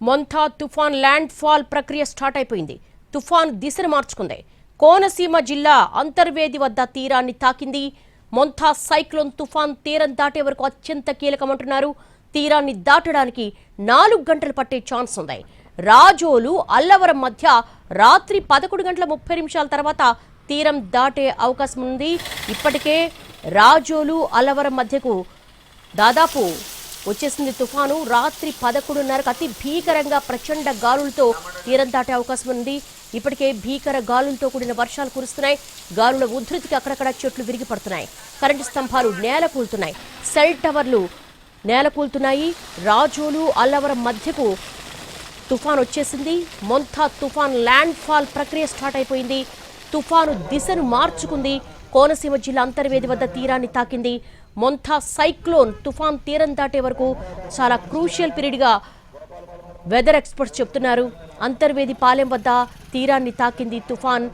మొంథా తుఫాన్ land fall ప్రక్రియ start అయిపోయింది. తుఫాన్ దిశను మార్చుకుంది. కోనసీమ జిల్లా అంతర్వేది వద్ద తీరాన్ని తాకింది. మొంథా సైక్లోన్ తుఫాన్ తీరం దాటే వరకు అత్యంత కీలకమంటున్నారు. తీరాన్ని దాటడానికి 4 గంటలు పట్టే ఛాన్స్ ఉంది. రాజోలు అల్లవరం మధ్య రాత్రి 11 గంటల 30 నిమిషాల తర్వాత తీరం దాటే అవకాశం ఉంది. ఇప్పటికే రాజోలు అల్లవరం మధ్యకు దాదాపు వచ్చేసింది తుఫాను. రాత్రి 11:30కు అతి భీకరంగా ప్రచండ గాలులతో తీరం దాటే అవకాశం ఉంది. ఇప్పటికే భీకర గాలులతో కూడిన వర్షాలు కురుస్తున్నాయి. గాలుల ఉధృతికి అక్కడక్కడ చెట్లు విరిగి పడుతున్నాయి. కరెంటు స్తంభాలు నేల కూలుతున్నాయి. సెల్ టవర్లు నేల కూలుతున్నాయి. రాజోలు అల్లవరం మధ్యకు తుఫాన్ వచ్చేసింది. మొంథా తుఫాన్ ల్యాండ్ ఫాల్ ప్రక్రియ స్టార్ట్ అయిపోయింది. తుఫాను దిశను మార్చుకుంది. కోనసీమ జిల్లా అంతర్వేది వద్ద తీరాన్ని తాకింది. మొంథా సైక్లోన్ తుఫాన్ తీరం దాటే వరకు చాలా క్రూషియల్ పీరియడ్గా వెదర్ ఎక్స్పర్ట్స్ చెప్తున్నారు. అంతర్వేది పాలెం వద్ద తీరాన్ని తాకింది తుఫాన్.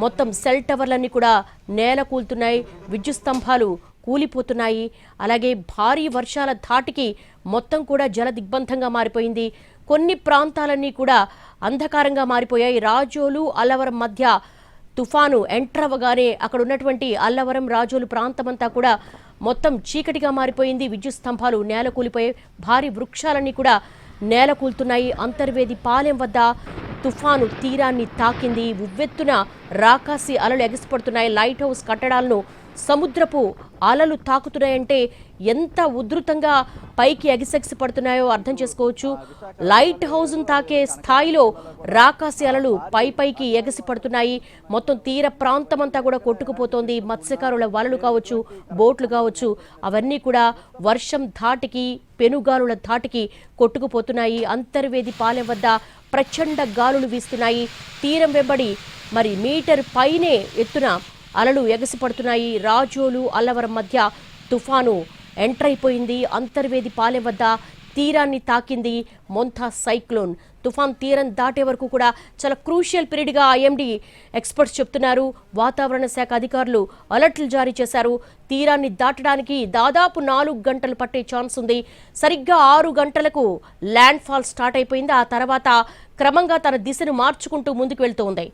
మొత్తం సెల్ టవర్లన్నీ కూడా నేల కూలుతున్నాయి. విద్యుత్ స్తంభాలు కూలిపోతున్నాయి. అలాగే భారీ వర్షాల ధాటికి మొత్తం కూడా జల దిగ్బంధంగా మారిపోయింది. కొన్ని ప్రాంతాలన్నీ కూడా అంధకారంగా మారిపోయాయి. రాజోలు అల్లవరం మధ్య తుఫాను ఎంటర్ అవ్వగానే అక్కడ ఉన్నటువంటి అల్లవరం రాజోలు ప్రాంతమంతా కూడా మొత్తం చీకటిగా మారిపోయింది. విద్యుత్ స్తంభాలు నేల కూలిపోయాయి. భారీ వృక్షాలన్నీ కూడా నేల కూలుతున్నాయి. అంతర్వేది పాలెం వద్ద తుఫాను తీరాన్ని తాకింది. ఉవ్వెత్తున రాకాసి అలలు ఎగసిపడుతున్నాయి. లైట్ హౌస్ కట్టడాలను సముద్రపు అలలు తాకుతున్నాయంటే ఎంత ఉధృతంగా పైకి ఎగిసెగిసి పడుతున్నాయో అర్థం చేసుకోవచ్చు. లైట్ హౌస్ను తాకే స్థాయిలో రాకాసి అలలు పైకి ఎగసి పడుతున్నాయి. మొత్తం తీర ప్రాంతమంతా కూడా కొట్టుకుపోతోంది. మత్స్యకారుల వలలు కావచ్చు, బోట్లు కావచ్చు, అవన్నీ కూడా వర్షం ధాటికి, పెనుగాలుల ధాటికి కొట్టుకుపోతున్నాయి. అంతర్వేది పాలెం వద్ద ప్రచండ గాలులు వీస్తున్నాయి. తీరం వెంబడి మరి మీటర్ పైనే ఎత్తున అలలు ఎగసిపడుతున్నాయి. రాజోలు అల్లవరం మధ్య తుఫాను ఎంటర్ అయిపోయింది. అంతర్వేది పాలెం వద్ద తీరాన్ని తాకింది మొంథా సైక్లోన్. తుఫాన్ తీరం దాటే వరకు కూడా చాలా క్రూషియల్ పీరియడ్గా ఐఎండీ ఎక్స్పర్ట్స్ చెప్తున్నారు. వాతావరణ శాఖ అధికారులు అలర్ట్లు జారీ చేశారు. తీరాన్ని దాటడానికి దాదాపు 4 గంటలు పట్టే ఛాన్స్ ఉంది. సరిగ్గా 6 గంటలకు ల్యాండ్ ఫాల్ స్టార్ట్ అయిపోయింది. ఆ తర్వాత క్రమంగా తన దిశను మార్చుకుంటూ ముందుకు వెళ్తూ ఉంది.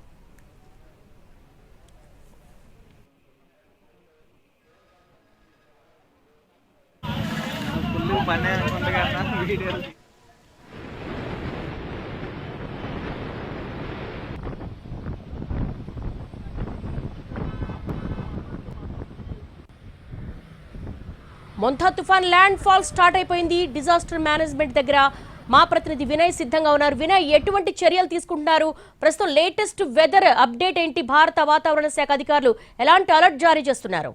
మొంథా తుఫాన్ ల్యాండ్ ఫాల్ స్టార్ట్ అయిపోయింది. డిజాస్టర్ మేనేజ్మెంట్ దగ్గర మా ప్రతినిధి వినయ్ సిద్ధంగా ఉన్నారు. వినయ్, ఎటువంటి చర్యలు తీసుకుంటున్నారు? ప్రస్తుతం లేటెస్ట్ వెదర్ అప్డేట్ ఏంటి? భారత వాతావరణ శాఖ అధికారులు ఎలాంటి అలర్ట్ జారీ చేస్తున్నారు?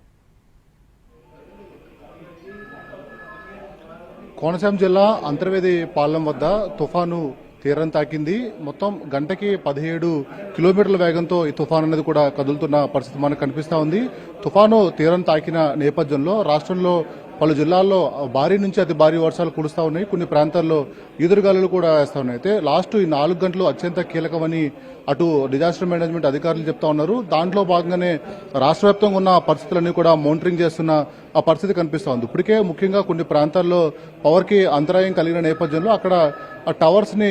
కోనసీమ జిల్లా అంతర్వేది పాలెం వద్ద తుఫాను తీరం తాకింది. మొత్తం గంటకి 17 కిలోమీటర్ల వేగంతో ఈ తుఫాను అనేది కూడా కదులుతున్న పరిస్థితి మనకు కనిపిస్తా ఉంది. తుఫాను తీరం తాకిన నేపథ్యంలో రాష్ట్రంలో పలు జిల్లాల్లో భారీ నుంచి అతి భారీ వర్షాలు కురుస్తా ఉన్నాయి. కొన్ని ప్రాంతాల్లో ఈదురుగాలులు కూడా వేస్తా ఉన్నాయి. అయితే లాస్ట్ ఈ 4 గంటలు అత్యంత కీలకమని అటు డిజాస్టర్ మేనేజ్మెంట్ అధికారులు చెప్తా ఉన్నారు. దాంట్లో భాగంగానే రాష్ట్ర వ్యాప్తంగా ఉన్న పరిస్థితులన్నీ కూడా మానిటరింగ్ చేస్తున్న ఆ పరిస్థితి కనిపిస్తా ఉంది. ఇప్పటికే ముఖ్యంగా కొన్ని ప్రాంతాల్లో పవర్ కి అంతరాయం కలిగిన నేపథ్యంలో అక్కడ టవర్స్ ని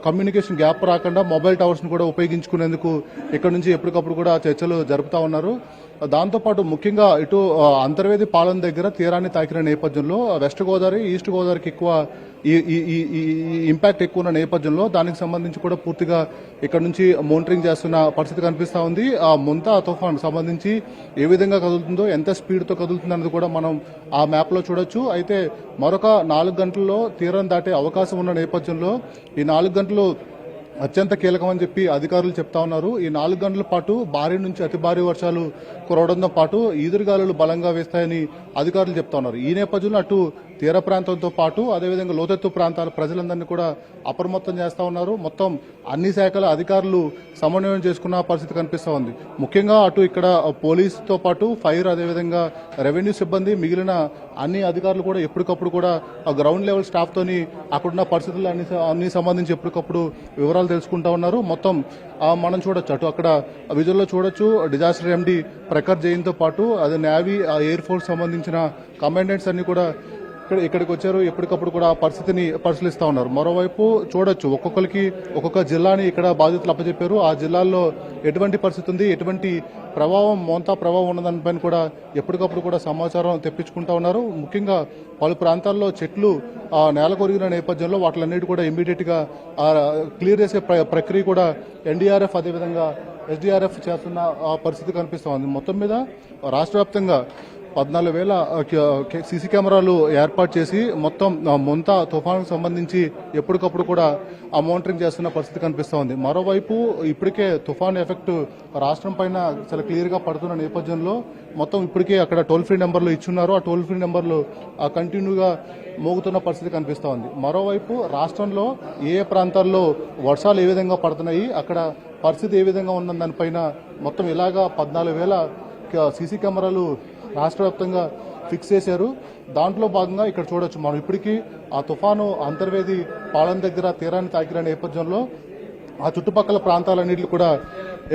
కమ్యూనికేషన్ గ్యాప్ రాకుండా మొబైల్ టవర్స్ ని కూడా ఉపయోగించుకునేందుకు ఇక్కడ నుంచి ఎప్పటికప్పుడు కూడా చర్చలు జరుపుతా ఉన్నారు. దాంతోపాటు ముఖ్యంగా ఇటు అంతర్వేది పాలెం దగ్గర తీరాన్ని తాకిన నేపథ్యంలో వెస్ట్ గోదావరి, ఈస్ట్ గోదావరికి ఎక్కువ ఈ ఇంపాక్ట్ ఎక్కువ ఉన్న నేపథ్యంలో దానికి సంబంధించి కూడా పూర్తిగా ఇక్కడ నుంచి మానిటరింగ్ చేస్తున్న పరిస్థితి కనిపిస్తా ఉంది. ఆ మొంథా తుఫాన్ సంబంధించి ఏ విధంగా కదులుతుందో, ఎంత స్పీడ్తో కదులుతుంది అన్నది కూడా మనం ఆ మ్యాప్ లో చూడొచ్చు. అయితే మరొక 4 గంటల్లో తీరం దాటే అవకాశం ఉన్న నేపథ్యంలో ఈ 4 గంటలు అత్యంత కీలకమని చెప్పి అధికారులు చెప్తా ఉన్నారు. ఈ 4 గంటల పాటు భారీ నుంచి అతి భారీ వర్షాలు కురవడంతో పాటు ఈదురుగాలులు బలంగా వేస్తాయని అధికారులు చెప్తా ఉన్నారు. ఈ నేపథ్యంలో అటు తీర ప్రాంతంతో పాటు అదేవిధంగా లోతెత్తు ప్రాంతాల ప్రజలందరినీ కూడా అప్రమత్తం చేస్తా ఉన్నారు. మొత్తం అన్ని శాఖల అధికారులు సమన్వయం చేసుకున్న పరిస్థితి కనిపిస్తా ఉంది. ముఖ్యంగా అటు ఇక్కడ పోలీసుతో పాటు ఫైర్, అదేవిధంగా రెవెన్యూ సిబ్బంది, మిగిలిన అన్ని అధికారులు కూడా ఎప్పటికప్పుడు కూడా గ్రౌండ్ లెవెల్ స్టాఫ్ తోని అక్కడున్న పరిస్థితులు అన్ని సంబంధించి ఎప్పటికప్పుడు వివరాలు తెలుసుకుంటా ఉన్నారు. మొత్తం మనం చూడొచ్చు, అటు అక్కడ విజువల్లో చూడొచ్చు డిజాస్టర్ ఎండీ ప్రఖర్ జైన్ తో పాటు అదే నేవీ, ఎయిర్ ఫోర్స్ సంబంధించిన కమాండెంట్స్ అన్ని కూడా ఇక్కడికి వచ్చారు. ఎప్పటికప్పుడు కూడా ఆ పరిస్థితిని పరిశీలిస్తా ఉన్నారు. మరోవైపు చూడొచ్చు ఒక్కొక్కరికి ఒక్కొక్క జిల్లాని ఇక్కడ బాధితులు అప్పచెప్పారు. ఆ జిల్లాల్లో ఎటువంటి పరిస్థితి ఉంది, ఎటువంటి మోంతా ప్రభావం ఉన్నదానిపైన కూడా ఎప్పటికప్పుడు కూడా సమాచారం తెప్పించుకుంటా ఉన్నారు. ముఖ్యంగా పలు ప్రాంతాల్లో చెట్లు నేల కొరిగిన నేపథ్యంలో వాటిలన్నిటి కూడా ఇమ్మీడియట్ గా క్లియర్ చేసే ప్రక్రియ కూడా ఎన్డీఆర్ఎఫ్ అదేవిధంగా ఎస్డీఆర్ఎఫ్ చేస్తున్న పరిస్థితి కనిపిస్తూ ఉంది. మొత్తం మీద రాష్ట్ర వ్యాప్తంగా 14,000 సీసీ కెమెరాలు ఏర్పాటు చేసి మొత్తం మొంతా తుఫానుకు సంబంధించి ఎప్పటికప్పుడు కూడా ఆ మానిటరింగ్ చేస్తున్న పరిస్థితి కనిపిస్తూ ఉంది. మరోవైపు ఇప్పటికే తుఫాను ఎఫెక్ట్ రాష్ట్రం పైన చాలా క్లియర్ గా పడుతున్న నేపథ్యంలో మొత్తం ఇప్పటికే అక్కడ టోల్ ఫ్రీ నెంబర్లు ఇచ్చున్నారు. ఆ టోల్ ఫ్రీ నెంబర్లు కంటిన్యూగా మోగుతున్న పరిస్థితి కనిపిస్తూ ఉంది. మరోవైపు రాష్ట్రంలో ఏ ప్రాంతాల్లో వర్షాలు ఏ విధంగా పడుతున్నాయి, అక్కడ పరిస్థితి ఏ విధంగా ఉందన్న దానిపైన మొత్తం ఇలాగా 14,000 సీసీ కెమెరాలు రాష్ట్ర వ్యాప్తంగా ఫిక్స్ చేశారు. దాంట్లో భాగంగా ఇక్కడ చూడొచ్చు మనం ఇప్పటికీ ఆ తుఫాను అంతర్వేది పాలన దగ్గర తీరాన్ని తాకిన నేపథ్యంలో ఆ చుట్టుపక్కల ప్రాంతాలన్నింటిలో కూడా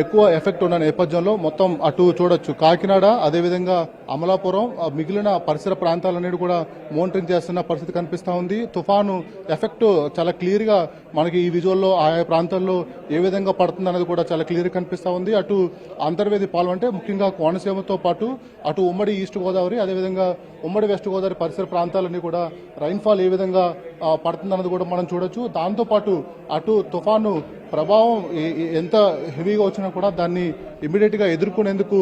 ఎక్కువ ఎఫెక్ట్ ఉన్న నేపథ్యంలో మొత్తం అటు చూడొచ్చు కాకినాడ అదేవిధంగా అమలాపురం మిగిలిన పరిసర ప్రాంతాలన్నిటి కూడా మోనిటరింగ్ చేస్తున్న పరిస్థితి కనిపిస్తూ ఉంది. తుఫాను ఎఫెక్ట్ చాలా క్లియర్ గా మనకి ఈ విజువల్లో ఆయా ప్రాంతాల్లో ఏ విధంగా పడుతుంది అనేది కూడా చాలా క్లియర్ కనిపిస్తూ ఉంది. అటు అంతర్వేది పాలెం అంటే ముఖ్యంగా కోనసీమతో పాటు అటు ఉమ్మడి ఈస్ట్ గోదావరి అదేవిధంగా ఉమ్మడి వెస్ట్ గోదావరి పరిసర ప్రాంతాలన్నీ కూడా రైన్ఫాల్ ఏ విధంగా పడుతుందన్నది కూడా మనం చూడొచ్చు. దాంతోపాటు అటు తుఫాను ప్రభావం ఎంత హెవీగా వచ్చినా కూడా దాన్ని ఇమీడియట్ గా ఎదుర్కొనేందుకు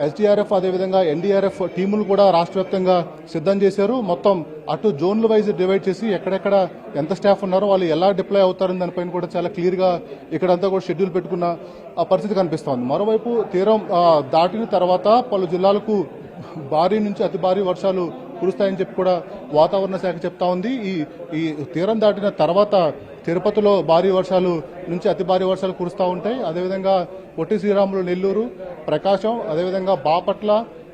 ఎస్డీఆర్ఎఫ్ అదేవిధంగా ఎన్డీఆర్ఎఫ్ టీములు కూడా రాష్ట్ర వ్యాప్తంగా సిద్ధం చేశారు. మొత్తం అటు జోన్ల వైజ్ డివైడ్ చేసి ఎక్కడెక్కడ ఎంత స్టాఫ్ ఉన్నారో వాళ్ళు ఎలా డిప్లాయ్ అవుతారని దానిపైన కూడా చాలా క్లియర్ గా ఇక్కడంతా కూడా షెడ్యూల్ పెట్టుకున్న పరిస్థితి కనిపిస్తోంది. మరోవైపు తీరం దాటిన తర్వాత పలు జిల్లాలకు భారీ నుంచి అతి భారీ వర్షాలు కురుస్తాయని చెప్పి కూడా వాతావరణ శాఖ చెప్తా ఉంది. ఈ తీరం దాటిన తర్వాత తిరుపతిలో భారీ వర్షాలు నుంచి అతి భారీ వర్షాలు కురుస్తూ ఉంటాయి. అదేవిధంగా పొట్టి శ్రీరాములు, నెల్లూరు, ప్రకాశం, అదేవిధంగా బాపట్ల,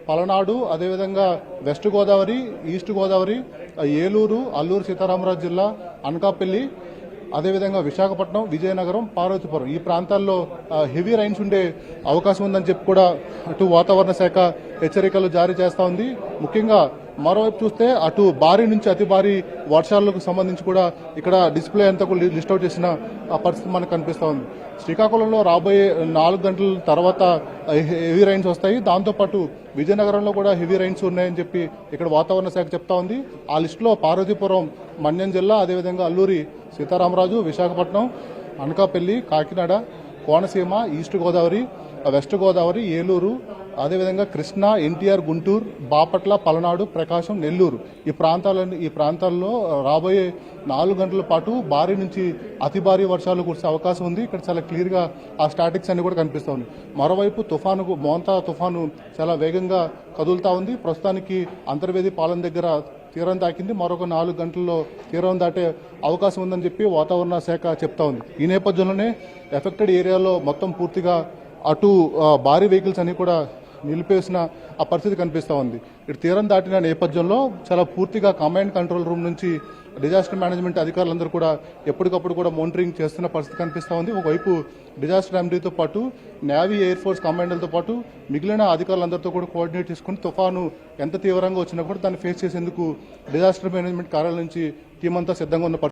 పలనాడు, అదేవిధంగా వెస్ట్ గోదావరి, ఈస్ట్ గోదావరి, ఏలూరు, అల్లూరు సీతారామరాజు జిల్లా, అనకాపల్లి, అదేవిధంగా విశాఖపట్నం, విజయనగరం, పార్వతీపురం ఈ ప్రాంతాల్లో హెవీ రైన్స్ ఉండే అవకాశం ఉందని చెప్పి కూడా అటు వాతావరణ శాఖ హెచ్చరికలు జారీ చేస్తా ఉంది. ముఖ్యంగా మరోవైపు చూస్తే అటు భారీ నుంచి అతి భారీ వర్షాలకు సంబంధించి కూడా ఇక్కడ డిస్ప్లే అంతా కూడా లిస్ట్ అవుట్ చేసిన పరిస్థితి మనకు కనిపిస్తూ ఉంది. శ్రీకాకుళంలో రాబోయే 4 గంటల తర్వాత హెవీ రైన్స్ వస్తాయి. దాంతోపాటు విజయనగరంలో కూడా హెవీ రైన్స్ ఉన్నాయని చెప్పి ఇక్కడ వాతావరణ శాఖ చెప్తా ఉంది. ఆ లిస్టులో పార్వతీపురం, మన్యం జిల్లా, అదేవిధంగా అల్లూరి సీతారామరాజు, విశాఖపట్నం, అనకాపల్లి, కాకినాడ, కోనసీమ, ఈస్ట్ గోదావరి, వెస్ట్ గోదావరి, ఏలూరు, అదేవిధంగా కృష్ణా, ఎన్టీఆర్, గుంటూరు, బాపట్ల, పలనాడు, ప్రకాశం, నెల్లూరు ఈ ప్రాంతాల్లో రాబోయే 4 గంటల పాటు భారీ నుంచి అతి భారీ వర్షాలు కురిసే అవకాశం ఉంది. ఇక్కడ చాలా క్లియర్ గా ఆ స్టాటిక్స్ అన్ని కూడా కనిపిస్తూ ఉంది. మరోవైపు మోంతా తుఫాను చాలా వేగంగా కదులుతా ఉంది. ప్రస్తుతానికి అంతర్వేది పాలెం దగ్గర తీరం తాకింది. మరొక 4 గంటల్లో తీరం దాటే అవకాశం ఉందని చెప్పి వాతావరణ శాఖ చెప్తా ఉంది. ఈ నేపథ్యంలోనే ఎఫెక్టెడ్ ఏరియాలో మొత్తం పూర్తిగా అటు భారీ వెహికల్స్ అన్ని కూడా నిలిపేసిన ఆ పరిస్థితి కనిపిస్తూ ఉంది. ఇటు తీరం దాటిన నేపథ్యంలో చాలా పూర్తిగా కమాండ్ కంట్రోల్ రూమ్ నుంచి డిజాస్టర్ మేనేజ్మెంట్ అధికారులందరూ కూడా ఎప్పటికప్పుడు కూడా మానిటరింగ్ చేస్తున్న పరిస్థితి కనిపిస్తూ ఉంది. ఒకవైపు డిజాస్టర్ రెమెడీతో పాటు నేవీ, ఎయిర్ ఫోర్స్ కమాండర్లతో పాటు మిగిలిన అధికారులందరితో కూడా కోఆర్డినేట్ చేసుకుని తుఫాను ఎంత తీవ్రంగా వచ్చినా కూడా దాన్ని ఫేస్ చేసేందుకు డిజాస్టర్ మేనేజ్మెంట్ కార్యాలయం నుంచి టీం అంతా సిద్ధంగా ఉన్న